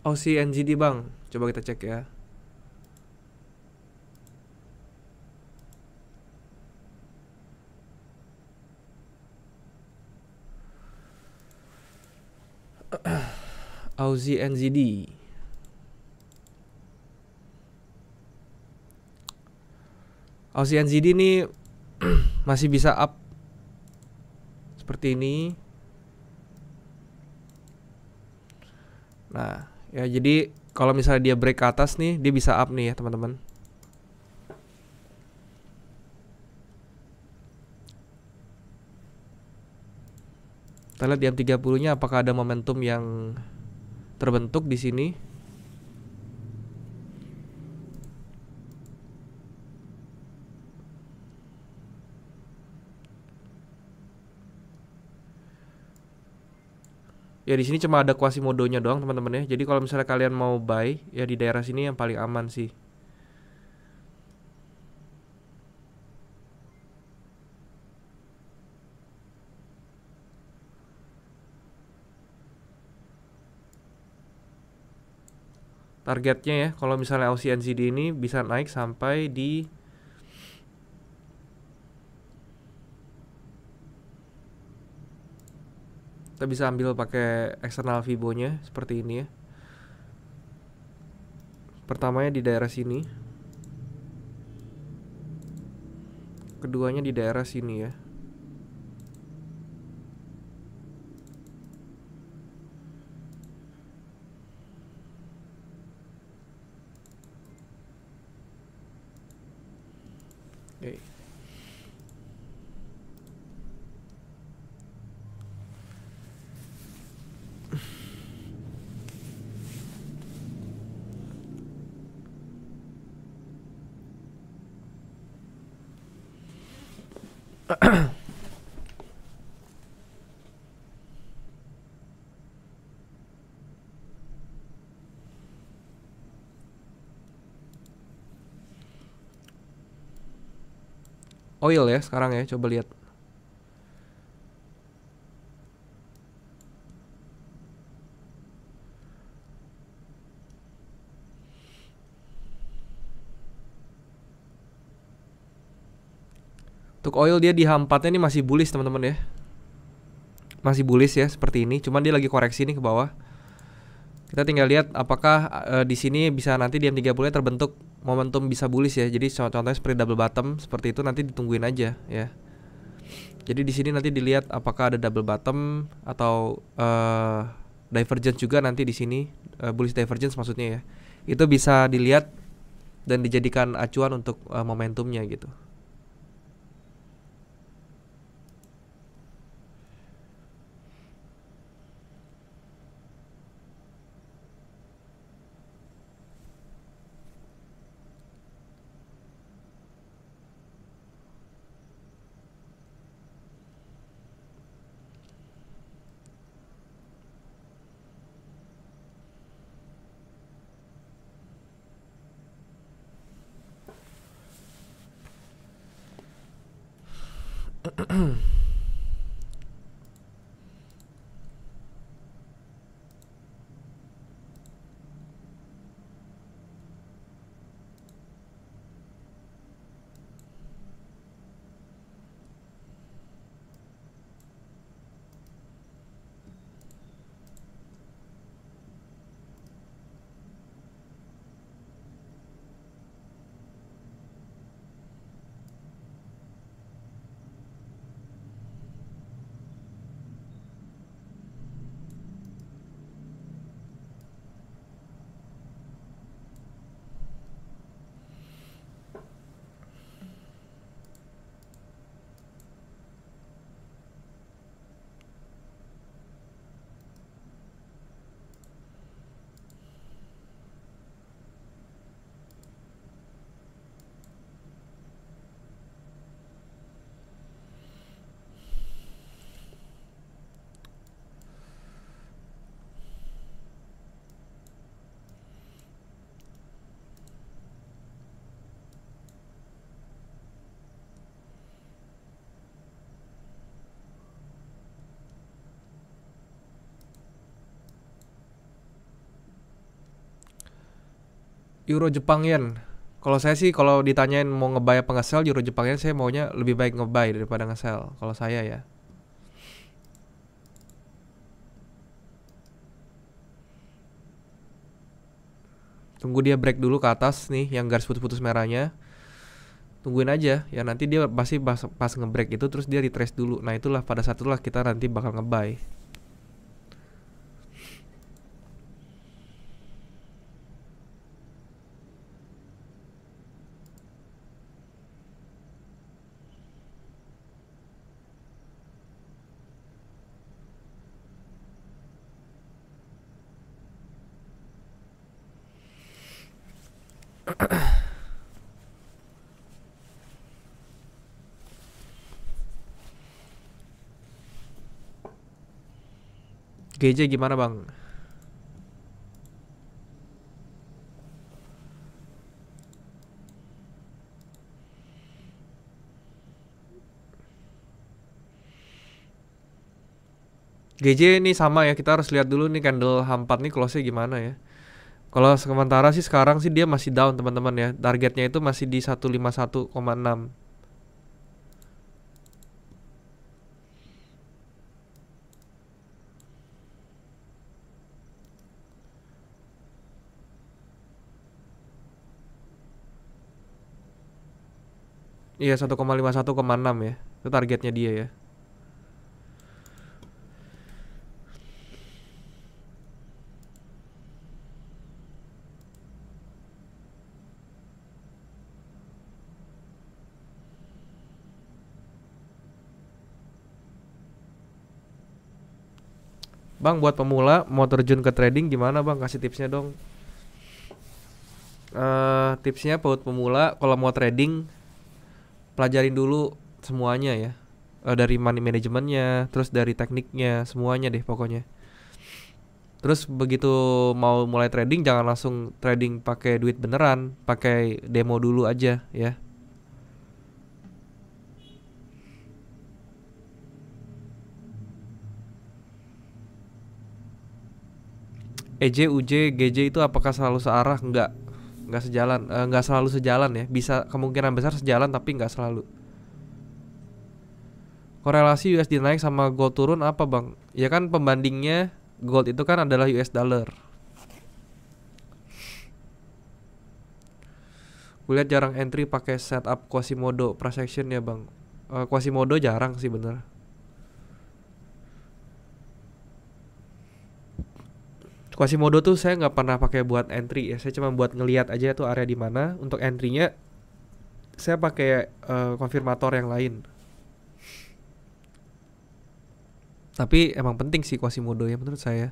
Oh si NGD bang, coba kita cek ya. Aussie NZD. Aussie NZD ini masih bisa up seperti ini. Nah, ya jadi kalau misalnya dia break ke atas nih, dia bisa up nih ya teman-teman. Kita lihat di M30-nya apakah ada momentum yang terbentuk di sini. Ya di sini cuma ada Quasimodo-nya doang teman-teman ya. Jadi kalau misalnya kalian mau buy ya di daerah sini yang paling aman sih. Targetnya ya kalau misalnya Aussie NZD ini bisa naik sampai di kita bisa ambil pakai eksternal Fibo-nya seperti ini ya. Pertamanya di daerah sini. Keduanya di daerah sini ya. Oke. Oil ya sekarang ya, coba lihat. Untuk oil dia di H4-nya ini masih bullish teman-teman ya. masih bullish ya seperti ini, cuman dia lagi koreksi nih ke bawah. Kita tinggal lihat apakah di sini bisa nanti di M30 terbentuk momentum bisa bullish ya. Jadi contohnya seperti double bottom seperti itu, nanti ditungguin aja ya. Jadi di sini nanti dilihat apakah ada double bottom atau divergence juga nanti di sini, bullish divergence maksudnya ya. Itu bisa dilihat dan dijadikan acuan untuk momentumnya gitu. Euro Jepang Yen. Kalau saya sih kalau ditanyain mau nge-buy apa nge-sell Euro Jepang Yen, saya maunya lebih baik nge-buy daripada nge-sell kalau saya ya. Tunggu dia break dulu ke atas nih yang garis putus-putus merahnya. Tungguin aja ya, nanti dia pasti pas nge-break itu terus dia retrace dulu. Nah, itulah pada saat itulah kita nanti bakal nge-buy. GJ gimana bang? GJ ini sama ya, kita harus lihat dulu nih candle H4 nih close-nya gimana ya. Kalau sementara sih sekarang sih dia masih down teman-teman ya. Targetnya itu masih di 151,6. Iya 1,51,6 ya. Itu targetnya dia ya. Bang, buat pemula mau terjun ke trading gimana bang? Kasih tipsnya dong. Tipsnya buat pemula kalau mau trading, pelajarin dulu semuanya ya. Dari money manajemennya, terus dari tekniknya, semuanya deh pokoknya. Terus begitu mau mulai trading jangan langsung trading pakai duit beneran, pakai demo dulu aja ya. EJ, UJ, GJ itu apakah selalu searah? Enggak sejalan, enggak selalu sejalan ya. Bisa kemungkinan besar sejalan tapi enggak selalu. Korelasi USD naik sama gold turun apa bang? Ya kan pembandingnya gold itu kan adalah US dollar. Kulihat jarang entry pakai setup Quasimodo price action ya bang. Quasimodo jarang sih bener. Quasimodo tuh saya nggak pernah pakai buat entry ya. Saya cuma buat ngelihat aja tuh area di mana. Untuk entry-nya saya pakai konfirmator yang lain. Tapi emang penting sih Quasimodo ya menurut saya.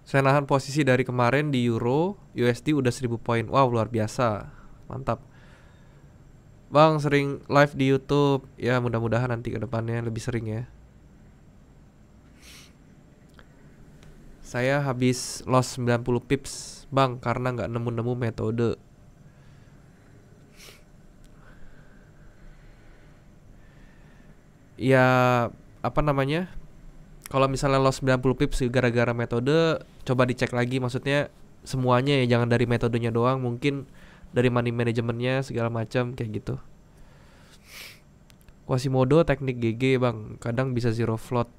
Saya nahan posisi dari kemarin di Euro, USD udah 1000 poin. Wow, luar biasa. Mantap. Bang, sering live di YouTube. Ya, mudah-mudahan nanti ke depannya lebih sering ya. Saya habis loss 90 pips, Bang, karena nggak nemu-nemu metode. Ya, apa namanya? Kalau misalnya loss 90 pips gara-gara metode, coba dicek lagi maksudnya semuanya ya, jangan dari metodenya doang, mungkin dari money manajemennya segala macam kayak gitu. Quasimodo teknik GG bang, kadang bisa zero float.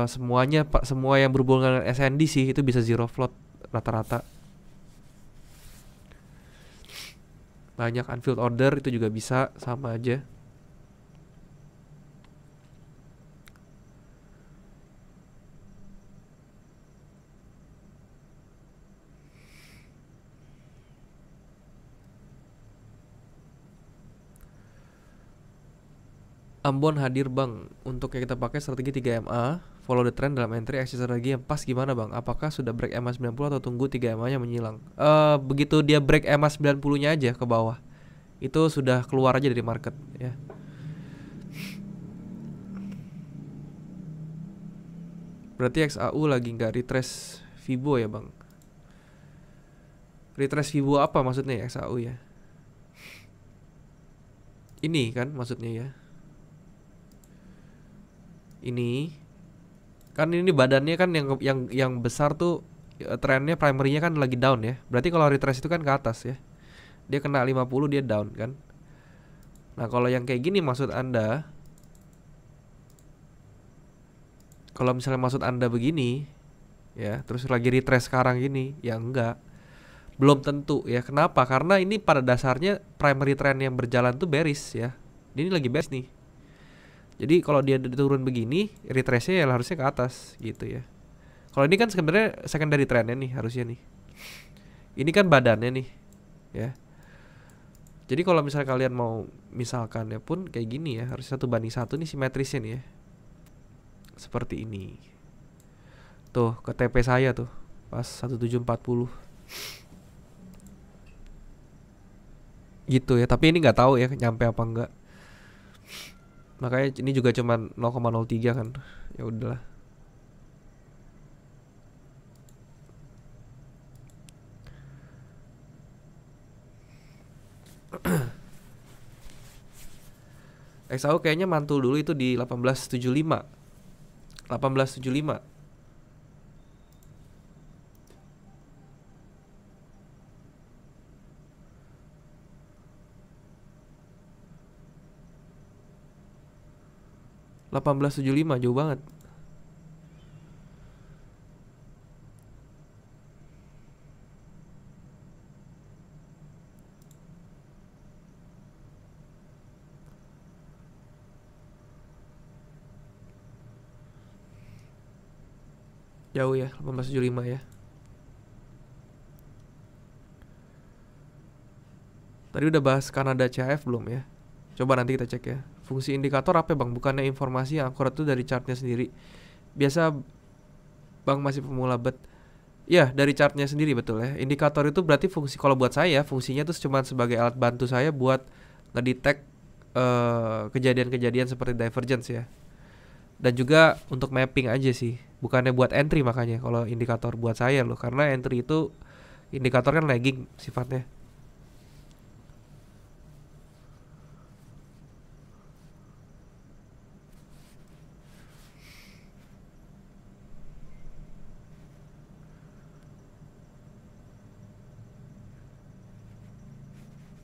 Semuanya pak, semua yang berhubungan dengan SND sih itu bisa zero float rata-rata. Banyak unfilled order itu juga bisa, sama aja. Ambon hadir bang, untuk yang kita pakai strategi 3MA, follow the trend dalam entry, aksi strategi yang pas gimana bang? Apakah sudah break EMA 90 atau tunggu 3MA nya menyilang? Begitu dia break EMA 90 nya aja ke bawah, itu sudah keluar aja dari market ya. Berarti XAU lagi nggak retrace Fibo ya bang? Retrace Fibo apa maksudnya ya XAU ya? Ini kan maksudnya ya. Ini kan ini badannya kan yang besar tuh, trennya primernya kan lagi down ya. Berarti kalau retrace itu kan ke atas ya. Dia kena 50 dia down kan. Nah, kalau yang kayak gini maksud Anda, kalau misalnya maksud Anda begini ya, terus lagi retrace sekarang gini, ya enggak. Belum tentu ya. Kenapa? Karena ini pada dasarnya primary trend yang berjalan tuh bearish ya. Ini lagi bearish nih. Jadi kalau dia turun begini, retrace-nya ya harusnya ke atas gitu ya. Kalau ini kan sebenarnya secondary trend-nya nih harusnya nih. Ini kan badannya nih, ya. Jadi kalau misalnya kalian mau misalkan ya pun kayak gini ya, harus 1:1 nih simetrisnya nih ya. Seperti ini. Tuh, ke TP saya tuh pas 1740. Gitu ya, tapi ini nggak tahu ya nyampe apa enggak. Makanya ini juga cuma 0,03 kan. Ya udahlah. XAU kayaknya mantul dulu itu di 1875. 1875. Jauh banget. Jauh ya, 1875 ya. Tadi udah bahas Kanada CHF belum ya? Coba nanti kita cek ya. Fungsi indikator apa bang? Bukannya informasi yang akurat tuh dari chartnya sendiri. Biasa bang masih pemula bet. Ya dari chartnya sendiri betul ya. Indikator itu berarti fungsi, kalau buat saya fungsinya tuh cuma sebagai alat bantu saya buat ngedetect kejadian-kejadian seperti divergence ya. Dan juga untuk mapping aja sih, bukannya buat entry. Makanya kalau indikator buat saya loh, karena entry itu indikator kan lagging sifatnya.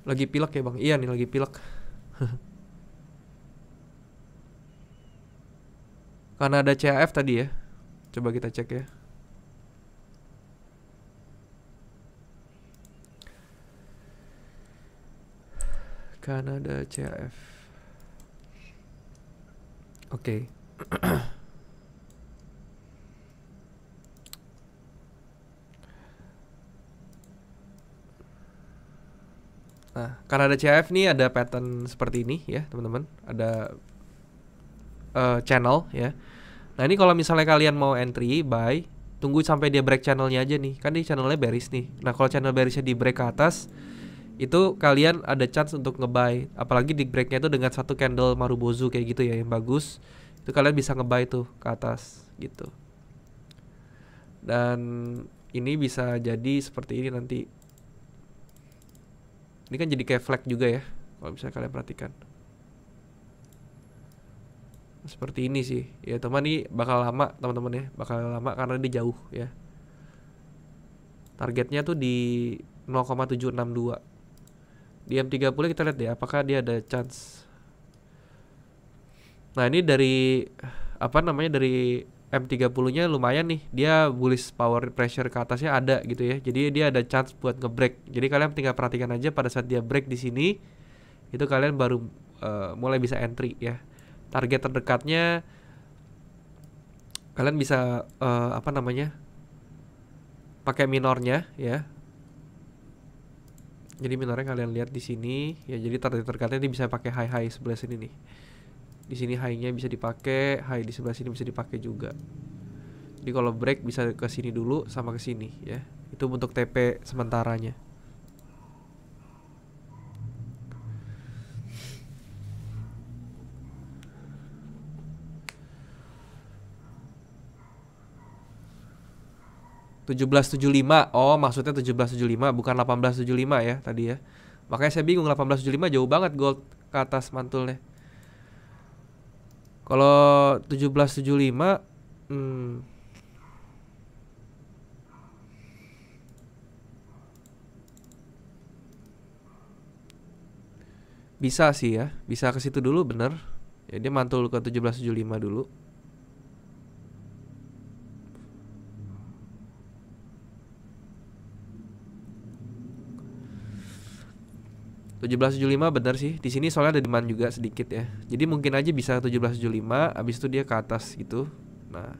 Lagi pilek ya bang? Iya nih lagi pilek. Karena ada CAF tadi ya. Coba kita cek ya. Kanada CAF. Oke. Nah, Kanada CAF nih ada pattern seperti ini ya teman-teman. Ada channel ya. Nah ini kalau misalnya kalian mau entry buy, tunggu sampai dia break channelnya aja nih. Kan di channelnya bearish nih. Nah kalau channel bearishnya di break ke atas, itu kalian ada chance untuk ngebuy. Apalagi di breaknya itu dengan satu candle Marubozu kayak gitu ya, yang bagus. Itu kalian bisa ngebuy tuh ke atas gitu. Dan ini bisa jadi seperti ini nanti. Ini kan jadi kayak flag juga ya, kalau bisa kalian perhatikan. Seperti ini sih ya teman, ini bakal lama teman-teman ya, bakal lama karena dia jauh ya. Targetnya tuh di 0,762. Di M30 kita lihat deh apakah dia ada chance. Nah ini dari apa namanya, dari M30 nya lumayan nih, dia bullish power pressure ke atasnya ada gitu ya. Jadi dia ada chance buat ngebreak. Jadi kalian tinggal perhatikan aja pada saat dia break di sini, itu kalian baru mulai bisa entry ya. Target terdekatnya kalian bisa apa namanya, pakai minornya ya. Jadi minornya kalian lihat di sini ya. Jadi target terdekatnya ini bisa pakai high sebelah sini nih. Di sini high-nya bisa dipakai, high di sebelah sini bisa dipakai juga. Jadi kalau break bisa ke sini dulu sama ke sini ya. Itu untuk TP sementaranya. $17.75. Oh, maksudnya 17.75 bukan 18.75 ya tadi ya. Makanya saya bingung, 18.75 jauh banget gold ke atas mantulnya. Kalau 17.75 bisa sih ya, bisa ke situ dulu bener. Ya dia mantul ke 17.75 dulu. 17.75 benar sih. Di sini soalnya ada demand juga sedikit ya. Jadi mungkin aja bisa 17.75, abis itu dia ke atas gitu. Nah,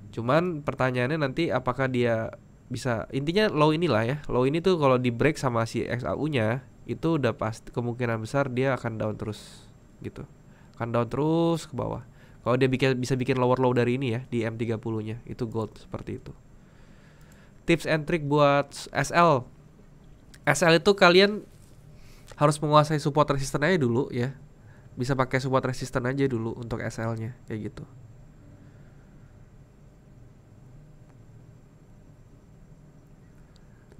cuman pertanyaannya nanti apakah dia bisa, intinya low inilah ya. Low ini tuh kalau di break sama si XAU-nya itu udah pasti kemungkinan besar dia akan down terus gitu. Akan down terus ke bawah. Kalau dia bisa bikin lower low dari ini ya di M30-nya, itu gold seperti itu. Tips and trick buat SL. SL itu kalian harus menguasai support resisten aja dulu ya. Bisa pakai support resisten aja dulu untuk SL-nya kayak gitu.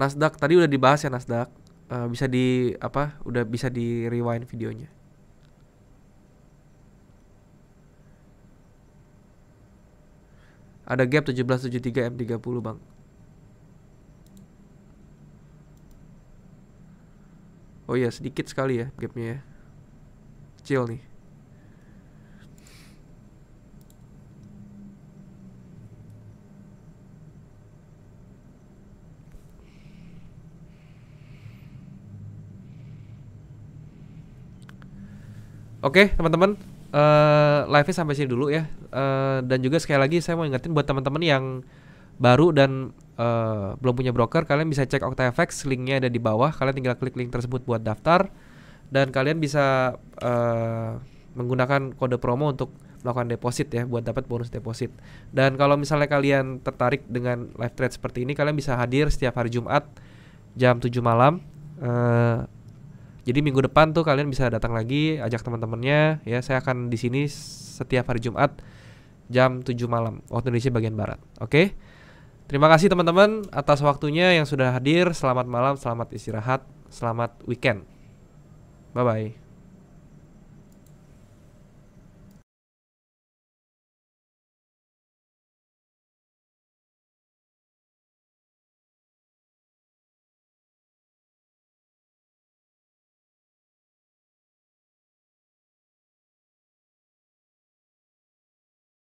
Nasdaq tadi udah dibahas ya Nasdaq. bisa di apa? Udah bisa di rewind videonya. Ada gap 1773 M30 bang. Oh iya sedikit sekali ya gapnya ya. Kecil nih. Oke teman-teman, live-nya sampai sini dulu ya. Dan juga sekali lagi saya mau ingetin buat teman-teman yang baru dan belum punya broker, kalian bisa cek OctaFX, linknya ada di bawah. Kalian tinggal klik link tersebut buat daftar, dan kalian bisa menggunakan kode promo untuk melakukan deposit ya, buat dapat bonus deposit. Dan kalau misalnya kalian tertarik dengan live trade seperti ini, kalian bisa hadir setiap hari Jumat jam 7 malam. Jadi minggu depan tuh kalian bisa datang lagi, ajak teman-temannya ya. Saya akan di sini setiap hari Jumat jam 7 malam waktu Indonesia bagian barat. Oke. Terima kasih teman-teman atas waktunya yang sudah hadir. Selamat malam, selamat istirahat, selamat weekend. Bye bye.